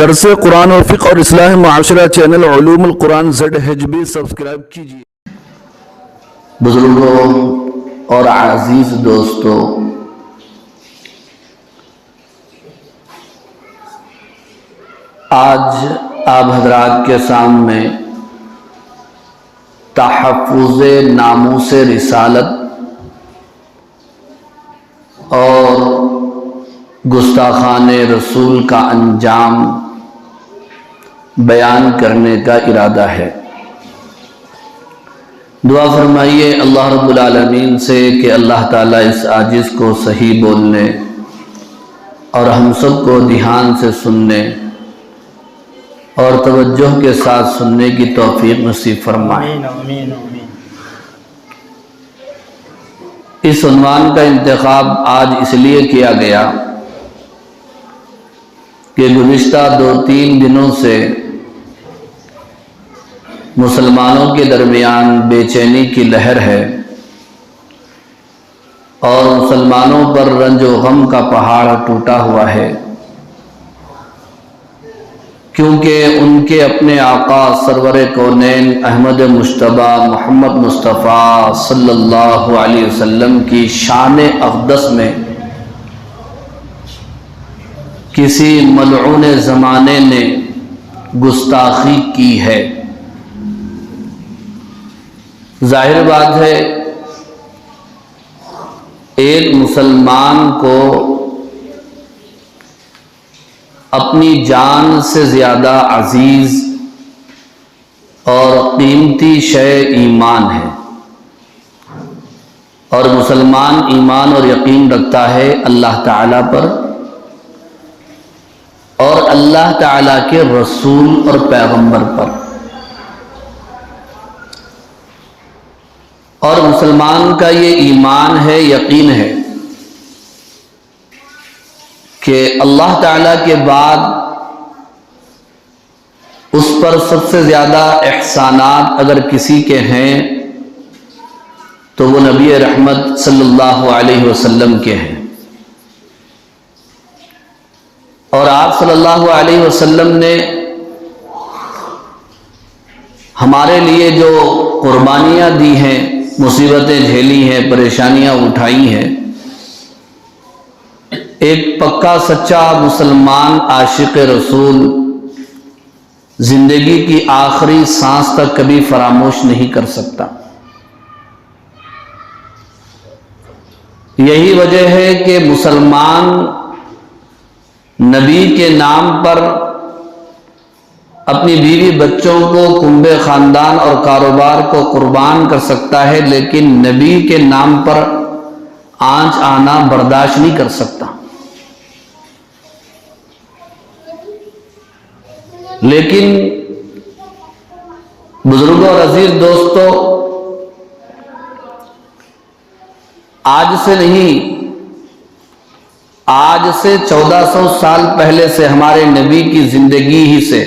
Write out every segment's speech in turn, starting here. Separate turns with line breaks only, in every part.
درس قرآن و فقہ اور اصلاح معاشرہ چینل علوم القرآن ZHB سبسکرائب کیجیے۔
بزرگوں اور عزیز دوستو، آج آپ حضرات کے سامنے تحفظ ناموس رسالت اور گستاخان رسول کا انجام بیان کرنے کا ارادہ ہے۔ دعا فرمائیے اللہ رب العالمین سے کہ اللہ تعالیٰ اس عاجز کو صحیح بولنے اور ہم سب کو دھیان سے سننے اور توجہ کے ساتھ سننے کی توفیق نصیب فرمائے۔ اس عنوان کا انتخاب آج اس لیے کیا گیا کہ گزشتہ 2-3 دنوں سے مسلمانوں کے درمیان بے چینی کی لہر ہے اور مسلمانوں پر رنج و غم کا پہاڑ ٹوٹا ہوا ہے، کیونکہ ان کے اپنے آقا سرور کونین احمد مجتبی محمد مصطفیٰ صلی اللہ علیہ وسلم کی شان اقدس میں کسی ملعون زمانے نے گستاخی کی ہے۔ ظاہر بات ہے ایک مسلمان کو اپنی جان سے زیادہ عزیز اور قیمتی شے ایمان ہے، اور مسلمان ایمان اور یقین رکھتا ہے اللہ تعالیٰ پر اور اللہ تعالیٰ کے رسول اور پیغمبر پر، اور مسلمان کا یہ ایمان ہے، یقین ہے کہ اللہ تعالیٰ کے بعد اس پر سب سے زیادہ احسانات اگر کسی کے ہیں تو وہ نبی رحمت صلی اللہ علیہ وسلم کے ہیں، اور آپ صلی اللہ علیہ وسلم نے ہمارے لیے جو قربانیاں دی ہیں، مصیبتیں جھیلی ہیں، پریشانیاں اٹھائی ہیں، ایک پکا سچا مسلمان عاشق رسول زندگی کی آخری سانس تک کبھی فراموش نہیں کر سکتا۔ یہی وجہ ہے کہ مسلمان نبی کے نام پر اپنی بیوی بچوں کو، کنبے خاندان اور کاروبار کو قربان کر سکتا ہے، لیکن نبی کے نام پر آنچ آنا برداشت نہیں کر سکتا۔ لیکن بزرگوں اور عزیز دوستو، آج سے نہیں، آج سے 1400 سال پہلے سے ہمارے نبی کی زندگی ہی سے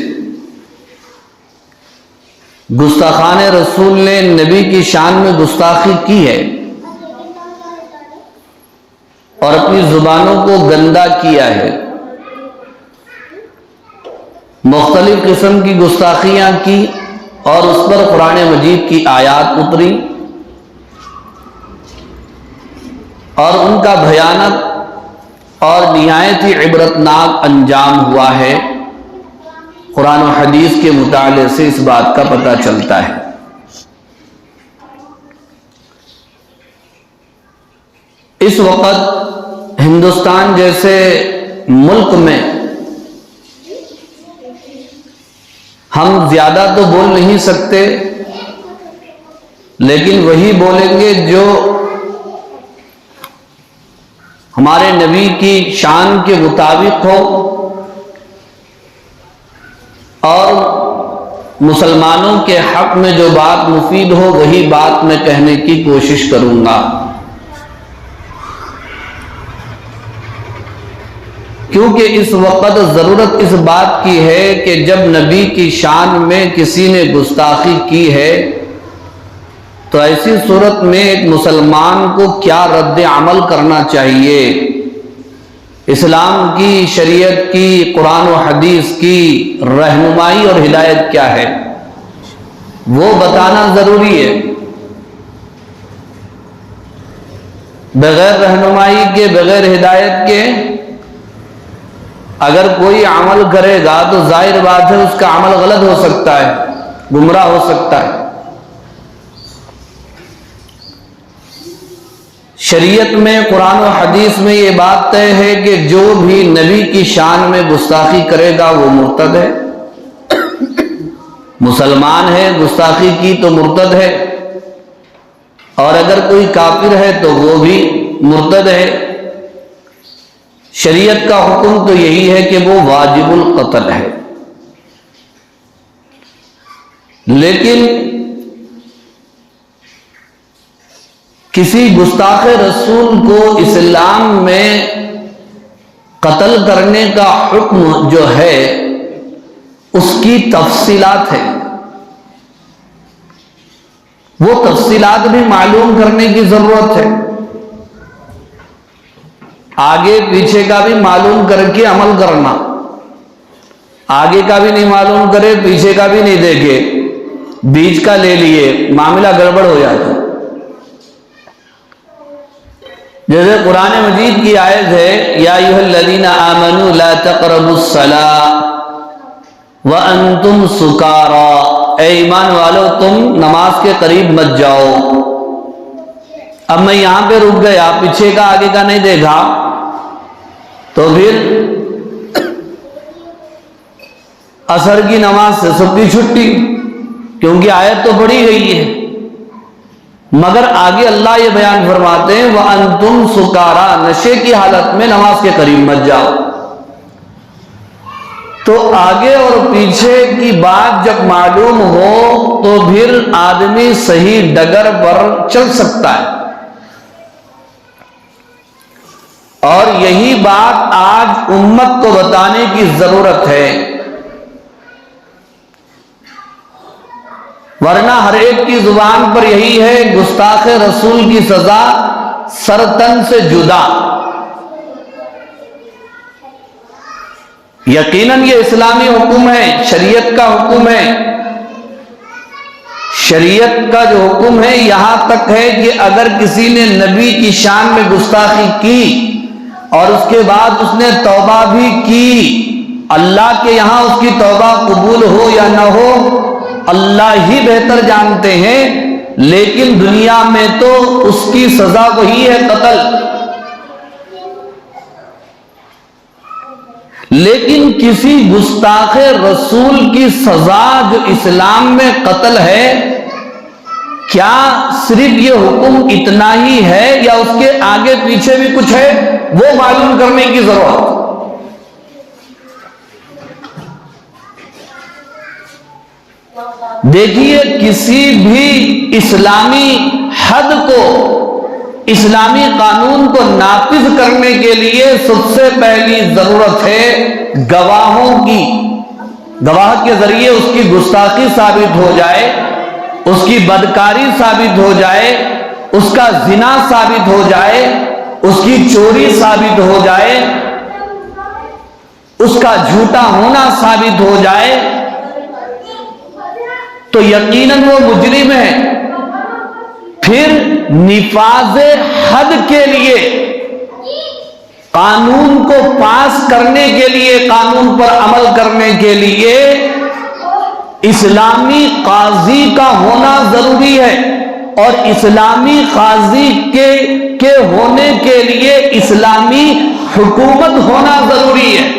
گستاخان رسول نے نبی کی شان میں گستاخی کی ہے اور اپنی زبانوں کو گندا کیا ہے، مختلف قسم کی گستاخیاں کی، اور اس پر قرآن مجید کی آیات اتری اور ان کا بھیانک اور نہایت ہی عبرتناک انجام ہوا ہے۔ قرآن و حدیث کے مطالعے سے اس بات کا پتہ چلتا ہے۔ اس وقت ہندوستان جیسے ملک میں ہم زیادہ تو بول نہیں سکتے، لیکن وہی بولیں گے جو ہمارے نبی کی شان کے مطابق ہو، اور مسلمانوں کے حق میں جو بات مفید ہو وہی بات میں کہنے کی کوشش کروں گا، کیونکہ اس وقت ضرورت اس بات کی ہے کہ جب نبی کی شان میں کسی نے گستاخی کی ہے تو ایسی صورت میں ایک مسلمان کو کیا رد عمل کرنا چاہیے، اسلام کی، شریعت کی، قرآن و حدیث کی رہنمائی اور ہدایت کیا ہے وہ بتانا ضروری ہے۔ بغیر رہنمائی کے، بغیر ہدایت کے اگر کوئی عمل کرے گا تو ظاہر بات ہے اس کا عمل غلط ہو سکتا ہے، گمراہ ہو سکتا ہے۔ شریعت میں، قرآن و حدیث میں یہ بات طے ہے کہ جو بھی نبی کی شان میں گستاخی کرے گا وہ مرتد ہے۔ مسلمان ہے، گستاخی کی تو مرتد ہے، اور اگر کوئی کافر ہے تو وہ بھی مرتد ہے۔ شریعت کا حکم تو یہی ہے کہ وہ واجب القتل ہے، لیکن کسی گستاخ رسول کو اسلام میں قتل کرنے کا حکم جو ہے اس کی تفصیلات ہے، وہ تفصیلات بھی معلوم کرنے کی ضرورت ہے۔ آگے پیچھے کا بھی معلوم کر کے عمل کرنا، آگے کا بھی نہیں معلوم کرے، پیچھے کا بھی نہیں دیکھے، بیچ کا لے لیے، معاملہ گڑبڑ ہو جاتا۔ جیسے قرآن مجید کی آیت ہے یا ایھا الذین آمنوا لا تقربوا الصلاۃ وانتم سکارى، اے ایمان والو تم نماز کے قریب مت جاؤ۔ اب میں یہاں پہ رک گیا، پیچھے کا آگے کا نہیں دیکھا تو پھر عصر کی نماز سے سب کی چھٹی، کیونکہ آیت تو پڑھی گئی ہے، مگر آگے اللہ یہ بیان فرماتے ہیں وَأَنْتُمْ سُكَارَى، نشے کی حالت میں نماز کے قریب مت جاؤ۔ تو آگے اور پیچھے کی بات جب معلوم ہو تو پھر آدمی صحیح ڈگر پر چل سکتا ہے، اور یہی بات آج امت کو بتانے کی ضرورت ہے، ورنہ ہر ایک کی زبان پر یہی ہے گستاخ رسول کی سزا سر تن سے جدا۔ یقیناً یہ اسلامی حکم ہے، شریعت کا حکم ہے۔ شریعت کا جو حکم ہے یہاں تک ہے کہ اگر کسی نے نبی کی شان میں گستاخی کی اور اس کے بعد اس نے توبہ بھی کی، اللہ کے یہاں اس کی توبہ قبول ہو یا نہ ہو اللہ ہی بہتر جانتے ہیں، لیکن دنیا میں تو اس کی سزا وہی ہے، قتل۔ لیکن کسی گستاخ رسول کی سزا جو اسلام میں قتل ہے، کیا صرف یہ حکم اتنا ہی ہے یا اس کے آگے پیچھے بھی کچھ ہے، وہ معلوم کرنے کی ضرورت۔ دیکھیے کسی بھی اسلامی حد کو، اسلامی قانون کو نافذ کرنے کے لیے سب سے پہلی ضرورت ہے گواہوں کی۔ گواہ کے ذریعے اس کی گستاخی ثابت ہو جائے، اس کی بدکاری ثابت ہو جائے، اس کا زنا ثابت ہو جائے، اس کی چوری ثابت ہو جائے، اس کا جھوٹا ہونا ثابت ہو جائے، تو یقیناً وہ مجرم ہے۔ پھر نفاذ حد کے لیے، قانون کو پاس کرنے کے لیے، قانون پر عمل کرنے کے لیے اسلامی قاضی کا ہونا ضروری ہے، اور اسلامی قاضی کے ہونے کے لیے اسلامی حکومت ہونا ضروری ہے۔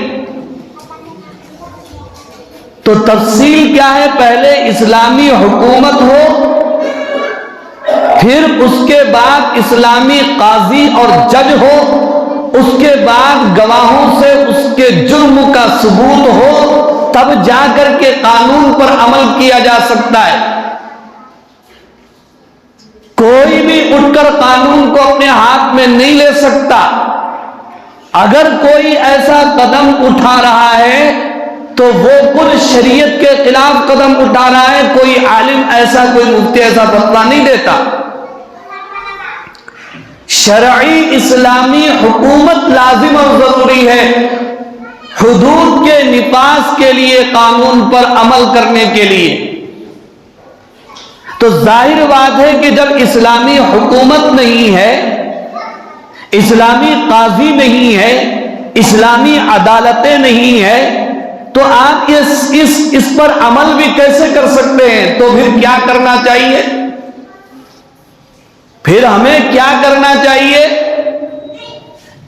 تو تفصیل کیا ہے؟ پہلے اسلامی حکومت ہو، پھر اس کے بعد اسلامی قاضی اور جج ہو، اس کے بعد گواہوں سے اس کے جرم کا ثبوت ہو، تب جا کر کے قانون پر عمل کیا جا سکتا ہے۔ کوئی بھی اٹھ کر قانون کو اپنے ہاتھ میں نہیں لے سکتا۔ اگر کوئی ایسا قدم اٹھا رہا ہے تو وہ خود شریعت کے خلاف قدم اٹھا رہا ہے، کوئی عالم ایسا، کوئی مفتی ایسا فتویٰ نہیں دیتا۔ شرعی اسلامی حکومت لازم اور ضروری ضروری ہے حدود کے نفاذ کے لیے، قانون پر عمل کرنے کے لیے۔ تو ظاہر بات ہے کہ جب اسلامی حکومت نہیں ہے، اسلامی قاضی نہیں ہے، اسلامی عدالتیں نہیں ہے، تو آپ اس پر عمل بھی کیسے کر سکتے ہیں؟ تو پھر کیا کرنا چاہیے؟ پھر ہمیں کیا کرنا چاہیے؟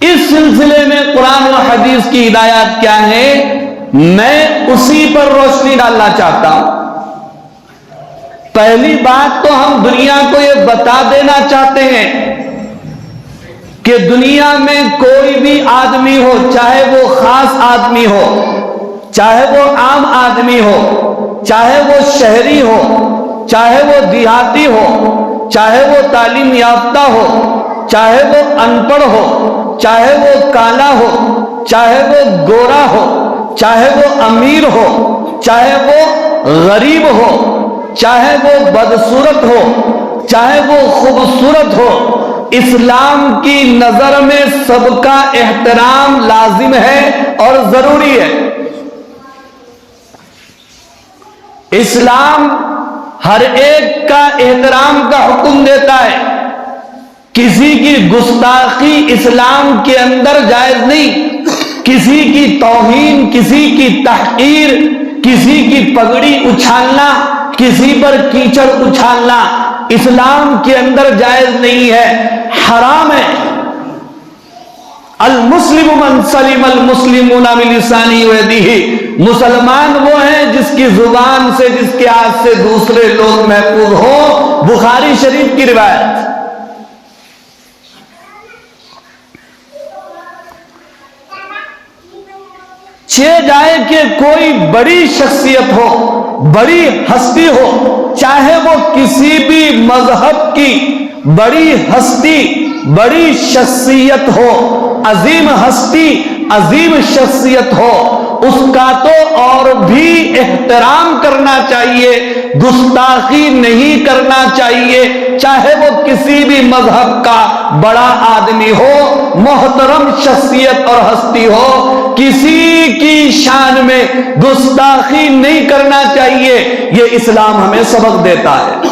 اس سلسلے میں قرآن و حدیث کی ہدایات کیا ہے، میں اسی پر روشنی ڈالنا چاہتا ہوں۔ پہلی بات تو ہم دنیا کو یہ بتا دینا چاہتے ہیں کہ دنیا میں کوئی بھی آدمی ہو، چاہے وہ خاص آدمی ہو، چاہے وہ عام آدمی ہو، چاہے وہ شہری ہو، چاہے وہ دیہاتی ہو، چاہے وہ تعلیم یافتہ ہو، چاہے وہ ان پڑھ ہو، چاہے وہ کالا ہو، چاہے وہ گورا ہو، چاہے وہ امیر ہو، چاہے وہ غریب ہو، چاہے وہ بدصورت ہو، چاہے وہ خوبصورت ہو، اسلام کی نظر میں سب کا احترام لازم ہے اور ضروری ہے۔ اسلام ہر ایک کا احترام کا حکم دیتا ہے، کسی کی گستاخی اسلام کے اندر جائز نہیں، کسی کی توہین، کسی کی تحقیر، کسی کی پگڑی اچھالنا، کسی پر کیچڑ اچھالنا اسلام کے اندر جائز نہیں ہے، حرام ہے۔ المسلم من سلم المسلمون من لسانه ويده، مسلمان وہ ہیں جس کی زبان سے، جس کے ہاتھ سے دوسرے لوگ محفوظ ہوں، بخاری شریف کی روایت۔ جائے کہ کوئی بڑی شخصیت ہو، بڑی ہستی ہو، چاہے وہ کسی بھی مذہب کی بڑی ہستی، بڑی شخصیت ہو، عظیم ہستی، عظیم شخصیت ہو، اس کا تو اور بھی احترام کرنا چاہیے، گستاخی نہیں کرنا چاہیے، چاہے وہ کسی بھی مذہب کا بڑا آدمی ہو، محترم شخصیت اور ہستی ہو، کسی کی شان میں گستاخی نہیں کرنا چاہیے۔ یہ اسلام ہمیں سبق دیتا ہے۔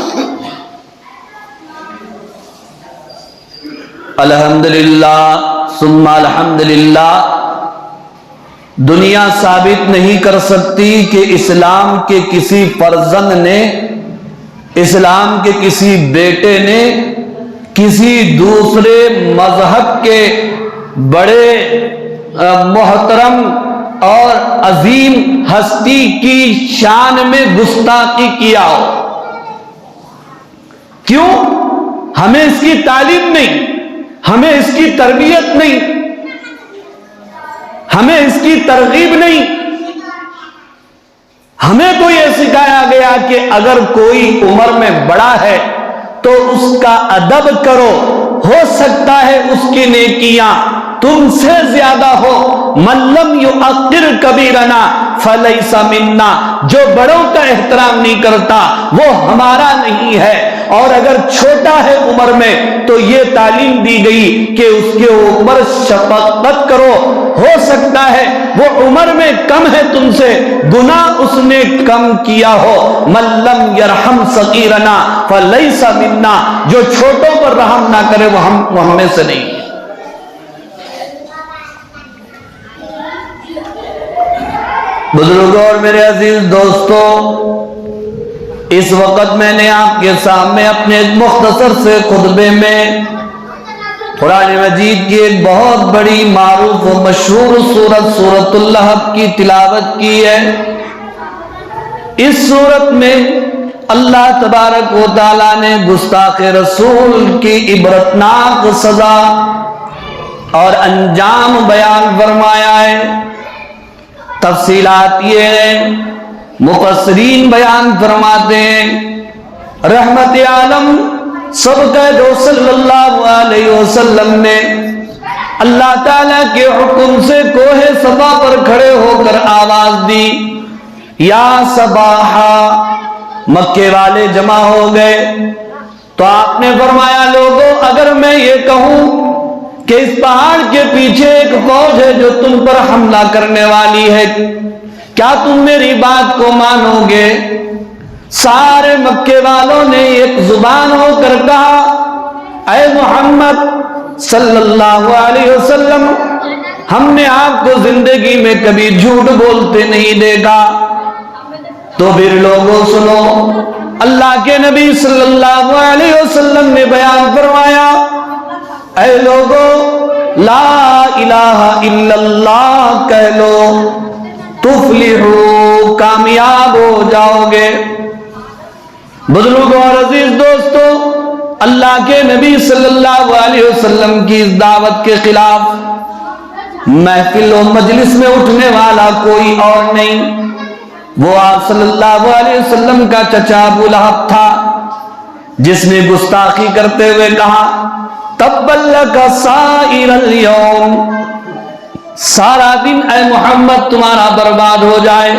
الحمدللہ ثم الحمدللہ، دنیا ثابت نہیں کر سکتی کہ اسلام کے کسی فرزند نے، اسلام کے کسی بیٹے نے کسی دوسرے مذہب کے بڑے محترم اور عظیم ہستی کی شان میں گستاخی کیا ہو۔ کیوں؟ ہمیں اس کی تعلیم نہیں، ہمیں اس کی تربیت نہیں، ہمیں اس کی ترغیب نہیں۔ ہمیں تو یہ سکھایا گیا کہ اگر کوئی عمر میں بڑا ہے تو اس کا ادب کرو، ہو سکتا ہے اس کی نیکیاں تم سے زیادہ ہو۔ من لم یؤقر کبیرنا فلیس منا، جو بڑوں کا احترام نہیں کرتا وہ ہمارا نہیں ہے۔ اور اگر چھوٹا ہے عمر میں تو یہ تعلیم دی گئی کہ اس کے اوپر شفقت کرو، ہو سکتا ہے وہ عمر میں کم ہے تم سے، گناہ اس نے کم کیا ہو۔ من لم یرحم صغیرنا فلیس منا، جو چھوٹوں پر رحم نہ کرے وہ ہم میں سے نہیں۔ بزرگوں اور میرے عزیز دوستوں، اس وقت میں نے آپ کے سامنے اپنے ایک مختصر سے خطبے میں قرآن مجید کی ایک بہت بڑی معروف و مشہور سورت سورۃ اللہب کی تلاوت کی ہے۔ اس سورت میں اللہ تبارک و تعالیٰ نے گستاخ رسول کی عبرتناک سزا اور انجام بیان فرمایا ہے۔ تفصیلات یہ ہیں، مفسرین بیان فرماتے ہیں، رحمت عالم سب کا جو صلی اللہ علیہ وسلم نے اللہ تعالیٰ کے حکم سے کوہ صفا پر کھڑے ہو کر آواز دی، یا صباحا، مکے والے جمع ہو گئے تو آپ نے فرمایا، لوگوں اگر میں یہ کہوں کہ اس پہاڑ کے پیچھے ایک فوج ہے جو تم پر حملہ کرنے والی ہے، کیا تم میری بات کو مانو گے؟ سارے مکے والوں نے ایک زبان ہو کر کہا، اے محمد صلی اللہ علیہ وسلم، ہم نے آپ کو زندگی میں کبھی جھوٹ بولتے نہیں دیکھا۔ تو پھر لوگوں سنو، اللہ کے نبی صلی اللہ علیہ وسلم نے بیان فرمایا، اے لوگوں لا الہ الا اللہ کہہ لو، تفلحو، کامیاب ہو جاؤ گے۔ بزرگوں اور عزیز دوستوں، اللہ کے نبی صلی اللہ علیہ وسلم کی اس دعوت کے خلاف محفل و مجلس میں اٹھنے والا کوئی اور نہیں، وہ آپ صلی اللہ علیہ وسلم کا چچا ابو لہب تھا، جس نے گستاخی کرتے ہوئے کہا، تبا لک سائر اليوم، سارا دن اے محمد تمہارا برباد ہو جائے،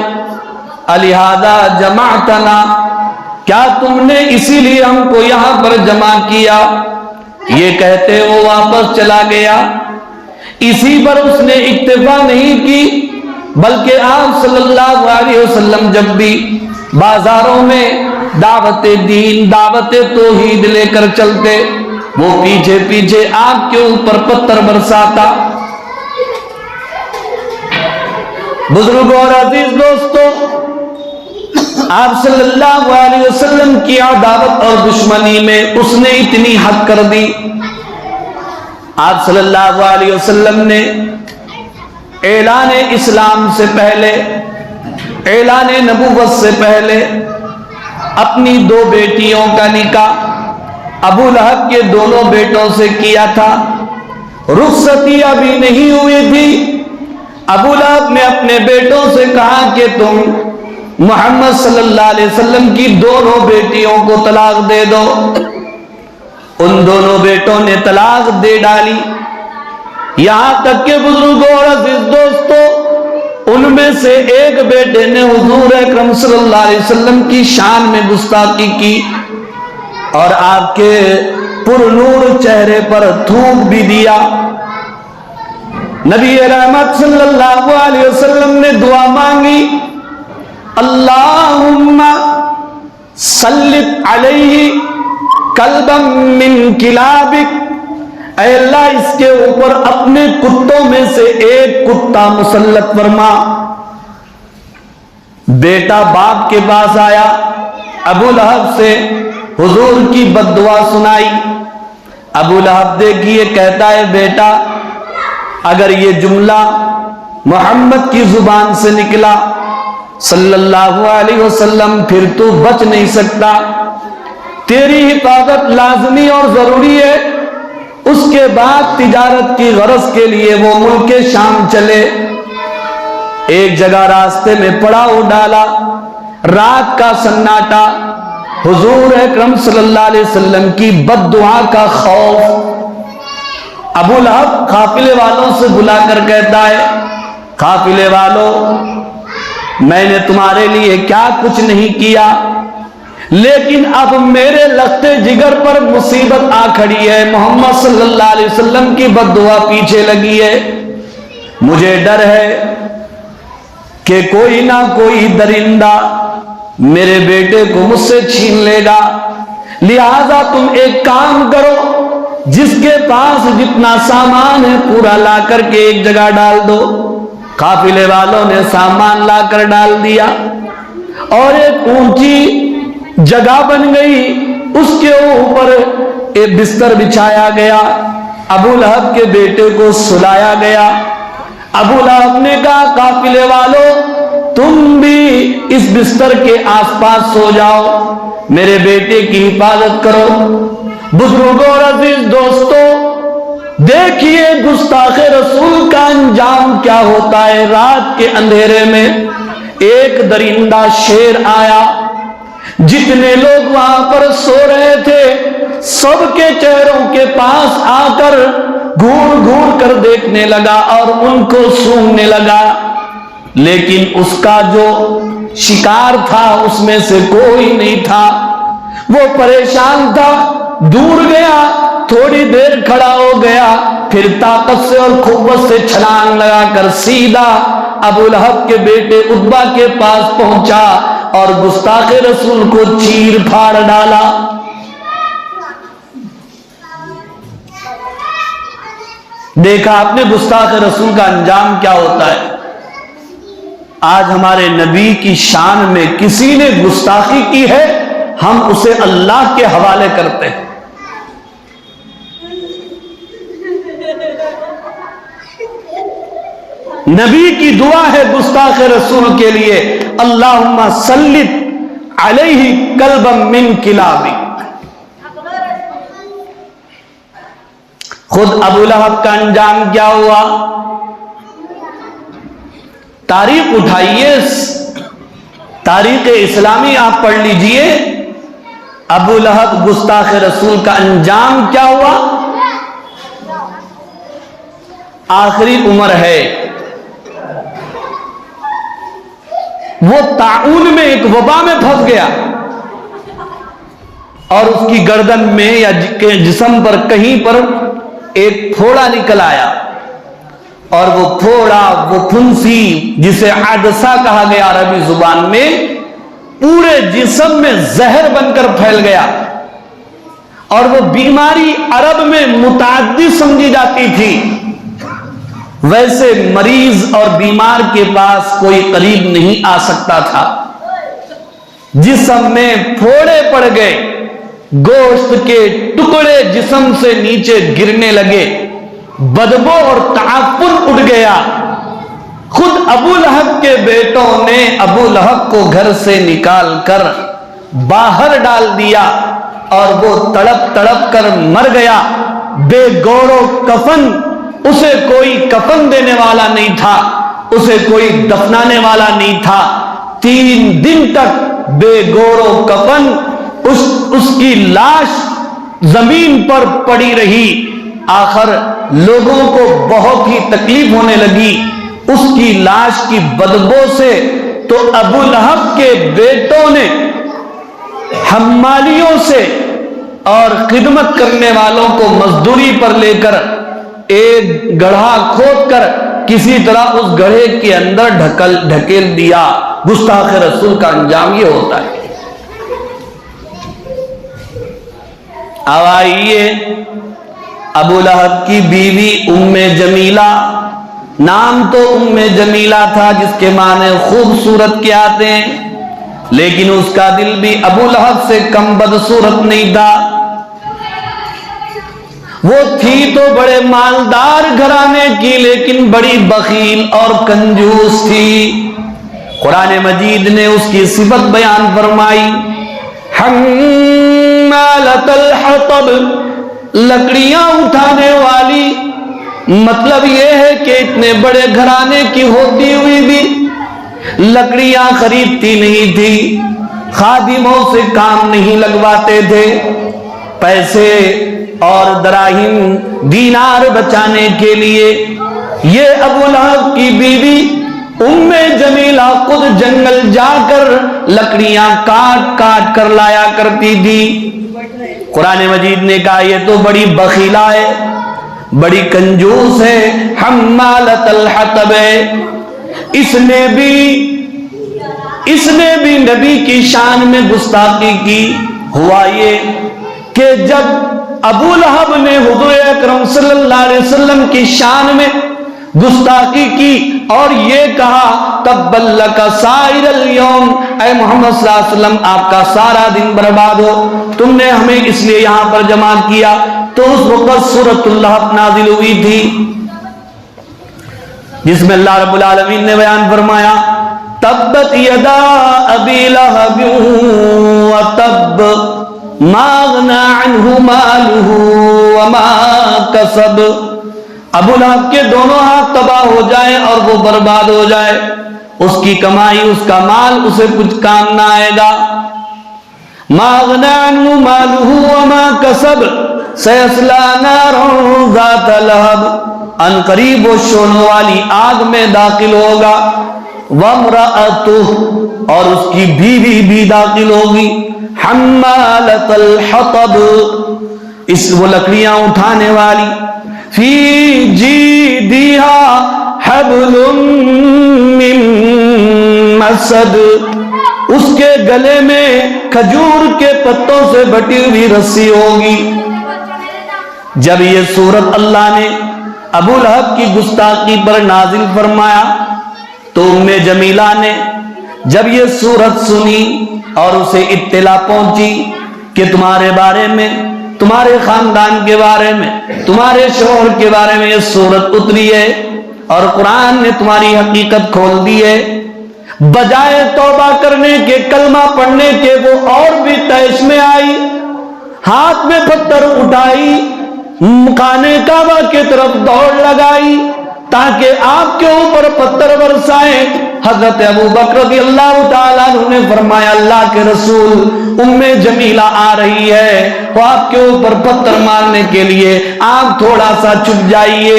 الہذا جمعتنا، کیا تم نے اسی لیے ہم کو یہاں پر جمع کیا؟ یہ کہتے وہ واپس چلا گیا۔ اسی پر اس نے اکتفا نہیں کی، بلکہ آپ صلی اللہ علیہ وسلم جب بھی بازاروں میں دعوت دین، دعوت توحید لے کر چلتے، وہ پیچھے پیچھے آپ کے اوپر پتھر برساتا۔ بزرگوں اور عزیز دوستوں، آپ صلی اللہ علیہ وسلم کی عداوت اور دشمنی میں اس نے اتنی حد کر دی، آپ صلی اللہ علیہ وسلم نے اعلان اسلام سے پہلے، اعلان نبوت سے پہلے اپنی دو بیٹیوں کا نکاح ابو لہب کے دونوں بیٹوں سے کیا تھا۔ رخصتی ابھی نہیں ہوئی تھی، ابو لہب نے اپنے بیٹوں سے کہا کہ تم محمد صلی اللہ علیہ وسلم کی دونوں بیٹیوں کو طلاق دے دو۔ ان دونوں بیٹوں نے طلاق دے ڈالی، یہاں تک کہ بزرگوں اور عزیز دوستوں، ان میں سے ایک بیٹے نے حضور اکرم صلی اللہ علیہ وسلم کی شان میں گستاخی کی اور آپ کے پر نور چہرے پر تھوک بھی دیا۔ نبی رحمت صلی اللہ علیہ وسلم نے دعا مانگی، اللہم سلط علیہ کلبا من کلابک، اے اللہ اس کے اوپر اپنے کتوں میں سے ایک کتا مسلط فرما۔ بیٹا باپ کے پاس آیا، ابو لہب سے حضور کی بد دعا سنائی۔ ابو لہب دیکھیے کہتا ہے، بیٹا اگر یہ جملہ محمد کی زبان سے نکلا صلی اللہ علیہ وسلم، پھر تو بچ نہیں سکتا، تیری حفاظت لازمی اور ضروری ہے۔ اس کے بعد تجارت کی غرض کے لیے وہ ملک شام چلے، ایک جگہ راستے میں پڑاؤ ڈالا، رات کا سناٹا، حضور اکرم صلی اللہ علیہ وسلم کی بد دعا کا خوف۔ ابو لہب قافلے والوں سے بلا کر کہتا ہے، قافلے والوں، میں نے تمہارے لیے کیا کچھ نہیں کیا، لیکن اب میرے لختے جگر پر مصیبت آ کھڑی ہے، محمد صلی اللہ علیہ وسلم کی بد دعا پیچھے لگی ہے، مجھے ڈر ہے کہ کوئی نہ کوئی درندہ میرے بیٹے کو مجھ سے چھین لے گا، لہذا تم ایک کام کرو، جس کے پاس جتنا سامان ہے پورا لا کر کے ایک جگہ ڈال دو۔ قافلے والوں نے سامان لا کر ڈال دیا اور ایک اونچی جگہ بن گئی، اس کے اوپر ایک بستر بچھایا گیا، ابو لہب کے بیٹے کو سلایا گیا۔ ابو لہب نے کہا، قافلے والوں تم بھی اس بستر کے آس پاس سو جاؤ، میرے بیٹے کی حفاظت کرو۔ بزرگوں اور عزیز دوستوں، دیکھیے گستاخ رسول کا انجام کیا ہوتا ہے۔ رات کے اندھیرے میں ایک درندہ شیر آیا، جتنے لوگ وہاں پر سو رہے تھے سب کے چہروں کے پاس آ کر گھور گھور کر دیکھنے لگا اور ان کو سونگنے لگا، لیکن اس کا جو شکار تھا اس میں سے کوئی نہیں تھا۔ وہ پریشان تھا، دور گیا، تھوڑی دیر کھڑا ہو گیا، پھر طاقت سے اور قوت سے چھلانگ لگا کر سیدھا ابو لہب کے بیٹے عتبہ کے پاس پہنچا اور گستاخ رسول کو چیر پھاڑ ڈالا۔ دیکھا آپ نے گستاخ رسول کا انجام کیا ہوتا ہے۔ آج ہمارے نبی کی شان میں کسی نے گستاخی کی ہے، ہم اسے اللہ کے حوالے کرتے ہیں۔ نبی کی دعا ہے گستاخ رسول کے لیے، اللہم سلط علیہ کلبا من کلابک۔ خود ابو لہب کا انجام کیا ہوا؟ تاریخ اٹھائیے، تاریخ اسلامی آپ پڑھ لیجئے، ابو لہب گستاخ رسول کا انجام کیا ہوا؟ آخری عمر ہے، وہ طاعون میں ایک وبا میں پھنس گیا اور اس کی گردن میں یا جسم پر کہیں پر ایک پھوڑا نکل آیا، اور وہ پھوڑا، وہ پھنسی جسے عدسہ کہا گیا عربی زبان میں، پورے جسم میں زہر بن کر پھیل گیا، اور وہ بیماری عرب میں متعدی سمجھی جاتی تھی۔ ویسے مریض اور بیمار کے پاس کوئی قریب نہیں آ سکتا تھا۔ جسم میں پھوڑے پڑ گئے، گوشت کے ٹکڑے جسم سے نیچے گرنے لگے، بدبو اور تعفن اٹھ گیا۔ خود ابو لہب کے بیٹوں نے ابو لہب کو گھر سے نکال کر باہر ڈال دیا، اور وہ تڑپ تڑپ کر مر گیا، بے گور و کفن۔ اسے کوئی کفن دینے والا نہیں تھا، اسے کوئی دفنانے والا نہیں تھا۔ 3 دن تک بے گور و کفن اس کی لاش زمین پر پڑی رہی۔ آخر لوگوں کو بہت ہی تکلیف ہونے لگی اس کی لاش کی بدبو سے، تو ابو لہب کے بیٹوں نے حمالیوں سے اور خدمت کرنے والوں کو مزدوری پر لے کر ایک گڑھا کھود کر کسی طرح اس گڑھے کے اندر ڈھکیل دیا۔ گستاخ رسول کا انجام یہ ہوتا ہے۔ اب آئیے، ابو لہب کی بیوی ام جمیلہ، نام تو ام جمیلہ تھا جس کے معنی خوبصورت کے آتے ہیں، لیکن اس کا دل بھی ابو لہب سے کم بدصورت نہیں تھا۔ وہ تھی تو بڑے مالدار گھرانے کی، لیکن بڑی بخیل اور کنجوس تھی۔ قرآن مجید نے اس کی صفت بیان فرمائی، حمالۃ الحطب، لکڑیاں اٹھانے والی۔ مطلب یہ ہے کہ اتنے بڑے گھرانے کی ہوتی ہوئی بھی لکڑیاں خریدتی نہیں تھی، خادموں سے کام نہیں لگواتے تھے، پیسے اور دراہم دینار بچانے کے لیے۔ یہ ابو لہب کی بیوی ام جمیلہ خود جنگل جا کر لکڑیاں کاٹ کاٹ کر لایا کرتی تھی۔ قرآن مجید نے کہا یہ تو بڑی بخیلہ ہے، بڑی کنجوس ہے، حمالۃ الحطب ہے۔ اس نے بھی نبی کی شان میں گستاخی کی۔ ہوا یہ کہ جب ابو لہب نے حضور اکرم صلی اللہ علیہ وسلم کی شان میں گستاخی کی اور یہ کہا تبا لک سائر الیوم، اے محمد صلی اللہ علیہ وسلم آپ کا سارا دن برباد ہو، تم نے ہمیں اس لیے یہاں پر جمع کیا، تو اس وقت سورۃ اللہب نازل ہوئی تھی جس میں اللہ رب العالمین نے بیان فرمایا تبت یدا ابی لہب وتب ما اغنی عنہ مالہ وما کسب۔ ابو لہب کے دونوں ہاتھ تباہ ہو جائیں اور وہ برباد ہو جائے، اس کی کمائی اس کا مال اسے کچھ کام نہ آئے گا۔ ما اغنی عنہ مالہ وما کسب سیصلی نارا ذات لہب، ان قریب وہ شعلوں والی آگ میں داخل ہوگا۔ وامرأتہ، اور اس کی بیوی بھی داخل ہوگی۔ حمالۃ الحطب، وہ لکڑیاں اٹھانے والی۔ فی جیدہا حبل من مسد، اس کے گلے میں کھجور کے پتوں سے بٹی ہوئی رسی ہوگی۔ جب یہ سورت اللہ نے ابو لہب کی گستاخی پر نازل فرمایا تو ام جمیلہ نے جب یہ سورت سنی اور اسے اطلاع پہنچی کہ تمہارے بارے میں، تمہارے خاندان کے بارے میں، تمہارے شوہر کے بارے میں یہ سورت اتری ہے اور قرآن نے تمہاری حقیقت کھول دی ہے، بجائے توبہ کرنے کے، کلمہ پڑھنے کے، وہ اور بھی تیش میں آئی، ہاتھ میں پتھر اٹھائی، خانے کعبہ کی طرف دوڑ لگائی تاکہ آپ کے اوپر پتھر برسائیں۔ حضرت ابو بکر رضی اللہ تعالیٰ عنہ نے فرمایا اللہ کے رسول ام جمیلہ آ رہی ہے، وہ آپ کے اوپر پتھر مارنے کے لیے، آپ تھوڑا سا چھپ جائیے۔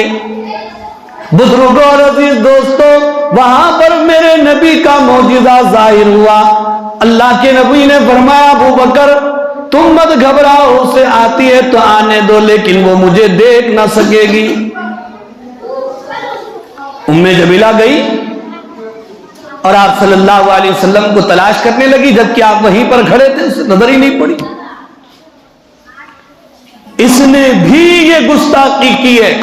بزرگوں اور عزیز دوستوں، وہاں پر میرے نبی کا معجزہ ظاہر ہوا۔ اللہ کے نبی نے فرمایا ابو بکر تم مت گھبراؤ، اسے آتی ہے تو آنے دو، لیکن وہ مجھے دیکھ نہ سکے گی۔ ام جمیلہ گئی اور آپ صلی اللہ علیہ وسلم کو تلاش کرنے لگی، جبکہ آپ وہیں پر کھڑے تھے، اسے نظر ہی نہیں پڑی۔ اس نے بھی یہ گستاخی کی ہے،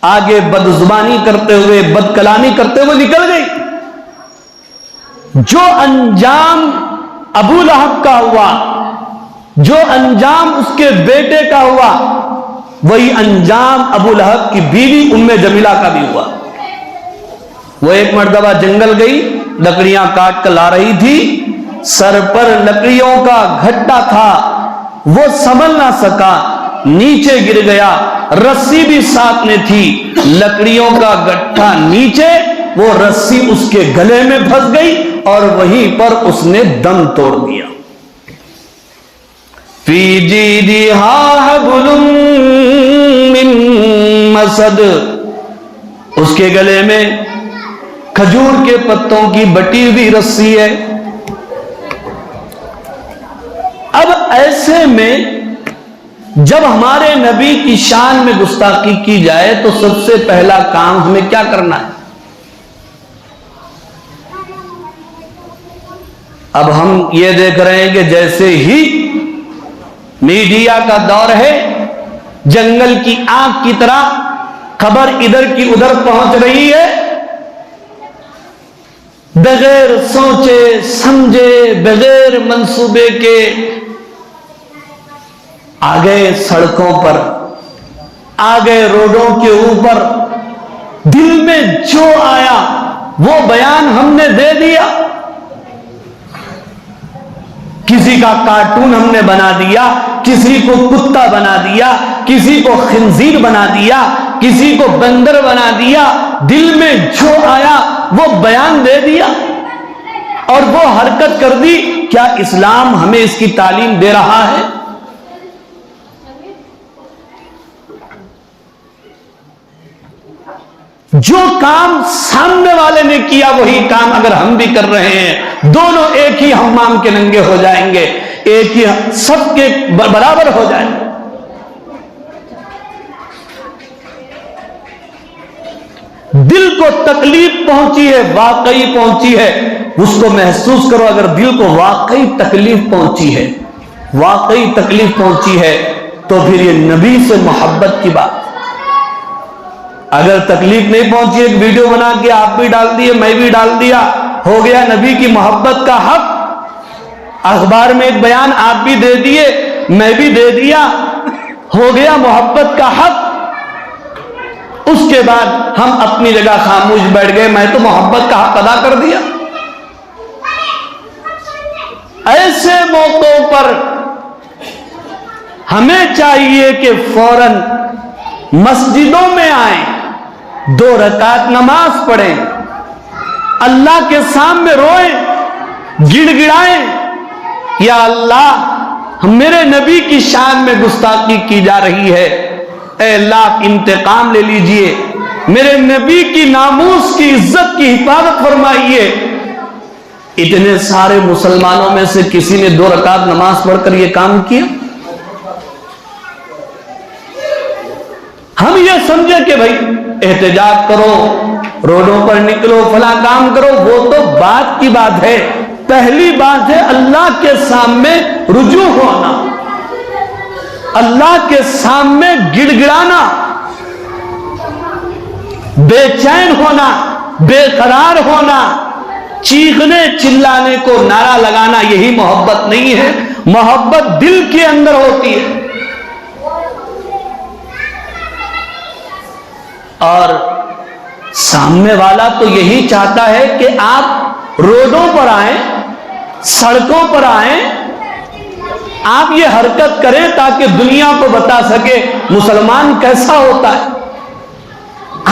آگے بد زبانی کرتے ہوئے، بد کلامی کرتے ہوئے نکل گئی۔ جو انجام ابو لہب کا ہوا، جو انجام اس کے بیٹے کا ہوا، وہی انجام ابو لہب کی بیوی ام جمیلہ کا بھی ہوا۔ وہ ایک مرتبہ جنگل گئی، لکڑیاں کاٹ کر لا رہی تھی، سر پر لکڑیوں کا گھٹا تھا، وہ سنبھل نہ سکا، نیچے گر گیا، رسی بھی ساتھ میں تھی، لکڑیوں کا گٹھا نیچے، وہ رسی اس کے گلے میں پھنس گئی اور وہیں پر اس نے دم توڑ دیا۔ فی جیدہا حبل من مسد، اس کے گلے میں کھجور کے پتوں کی بٹی ہوئی رسی ہے۔ اب ایسے میں جب ہمارے نبی کی شان میں گستاخی کی جائے تو سب سے پہلا کام ہمیں کیا کرنا ہے؟ اب ہم یہ دیکھ رہے ہیں کہ جیسے ہی میڈیا کا دور ہے، جنگل کی آگ کی طرح خبر ادھر کی ادھر پہنچ رہی ہے، بغیر سوچے سمجھے، بغیر منصوبے کے آگے سڑکوں پر، آگے روڈوں کے اوپر، دل میں جو آیا وہ بیان ہم نے دے دیا۔ کسی کا کارٹون ہم نے بنا دیا، کسی کو کتا بنا دیا، کسی کو خنزیر بنا دیا، کسی کو بندر بنا دیا، دل میں جو آیا وہ بیان دے دیا اور وہ حرکت کر دی۔ کیا اسلام ہمیں اس کی تعلیم دے رہا ہے؟ جو کام سامنے والے نے کیا وہی کام اگر ہم بھی کر رہے ہیں، دونوں ایک ہی حمام کے ننگے ہو جائیں گے، ایک ہی سب کے برابر ہو جائیں گے۔ دل کو تکلیف پہنچی ہے، واقعی پہنچی ہے، اس کو محسوس کرو۔ اگر دل کو واقعی تکلیف پہنچی ہے، واقعی تکلیف پہنچی ہے تو پھر یہ نبی سے محبت کی بات۔ اگر تکلیف نہیں پہنچی، ایک ویڈیو بنا کے آپ بھی ڈال دیے، میں بھی ڈال دیا، ہو گیا نبی کی محبت کا حق۔ اخبار میں ایک بیان آپ بھی دے دیے، میں بھی دے دیا، ہو گیا محبت کا حق۔ اس کے بعد ہم اپنی جگہ خاموش بیٹھ گئے، میں تو محبت کا حق ادا کر دیا۔ ایسے موقعوں پر ہمیں چاہیے کہ فوراً مسجدوں میں آئیں، 2 رکعت نماز پڑھیں، اللہ کے سامنے روئیں، گڑ گڑائیں، یا اللہ میرے نبی کی شان میں گستاخی کی جا رہی ہے، اے اللہ انتقام لے لیجئے، میرے نبی کی ناموس کی عزت کی حفاظت فرمائیے۔ اتنے سارے مسلمانوں میں سے کسی نے 2 رکعت نماز پڑھ کر یہ کام کیا؟ یہ سمجھے کہ بھائی احتجاج کرو، روڈوں پر نکلو، فلاں کام کرو، وہ تو بات کی بات ہے. پہلی بات ہے اللہ کے سامنے رجوع ہونا، اللہ کے سامنے گڑ گڑانا، بے چین ہونا، بے قرار ہونا، چیخنے چلانے کو نعرہ لگانا. یہی محبت نہیں ہے. محبت دل کے اندر ہوتی ہے. اور سامنے والا تو یہی چاہتا ہے کہ آپ روڈوں پر آئیں، سڑکوں پر آئیں، آپ یہ حرکت کریں تاکہ دنیا کو بتا سکے مسلمان کیسا ہوتا ہے.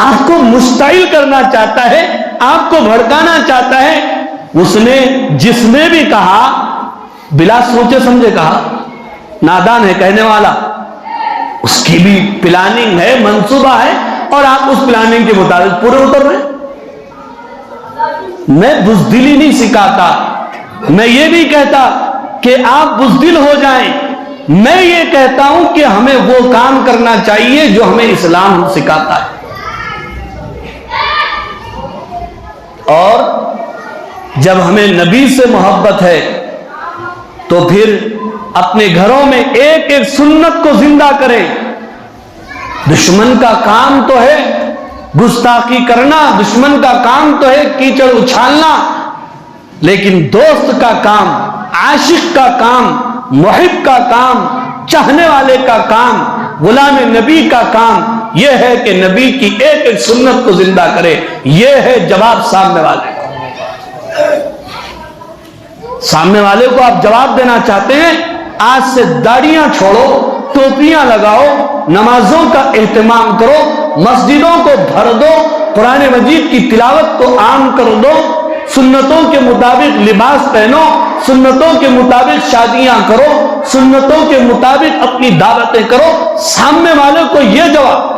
آپ کو مشتعل کرنا چاہتا ہے، آپ کو بھڑکانا چاہتا ہے. جس نے بھی کہا بلا سوچے سمجھے کہا، نادان ہے کہنے والا، اس کی بھی پلاننگ ہے، منصوبہ ہے، اور آپ اس پلاننگ کے مطابق پورے اتر رہے. میں بزدلی نہیں سکھاتا، میں یہ نہیں کہتا کہ آپ بزدل ہو جائیں. میں یہ کہتا ہوں کہ ہمیں وہ کام کرنا چاہیے جو ہمیں اسلام سکھاتا ہے. اور جب ہمیں نبی سے محبت ہے تو پھر اپنے گھروں میں ایک ایک سنت کو زندہ کریں. دشمن کا کام تو ہے گستاخی کرنا، دشمن کا کام تو ہے کیچڑ اچھالنا، لیکن دوست کا کام، عاشق کا کام، محب کا کام، چاہنے والے کا کام، غلام نبی کا کام یہ ہے کہ نبی کی ایک ایک سنت کو زندہ کرے. یہ ہے جواب سامنے والے کو. سامنے والے کو آپ جواب دینا چاہتے ہیں، آج سے داڑیاں چھوڑو، ٹوپیاں لگاؤ، نمازوں کا اہتمام کرو، مسجدوں کو بھر دو، قرآن مجید کی تلاوت کو عام کر دو، سنتوں کے مطابق لباس پہنو، سنتوں کے مطابق شادیاں کرو، سنتوں کے مطابق اپنی دعوتیں کرو. سامنے والے کو یہ جواب.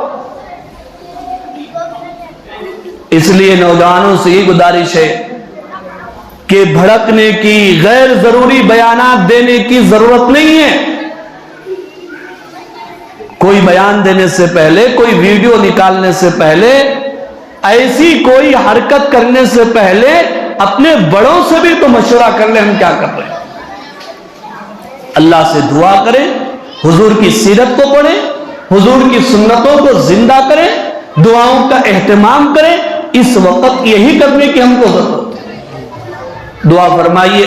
اس لیے نوجوانوں سے یہ گزارش ہے کہ بھڑکنے کی، غیر ضروری بیانات دینے کی ضرورت نہیں ہے. کوئی بیان دینے سے پہلے، کوئی ویڈیو نکالنے سے پہلے، ایسی کوئی حرکت کرنے سے پہلے اپنے بڑوں سے بھی تو مشورہ کر لیں ہم کیا کر رہے ہیں. اللہ سے دعا کریں، حضور کی سیرت کو پڑھیں، حضور کی سنتوں کو زندہ کریں، دعاؤں کا اہتمام کریں. اس وقت یہی کرنے کی ہم کو ضرورت ہے. دعا فرمائیے.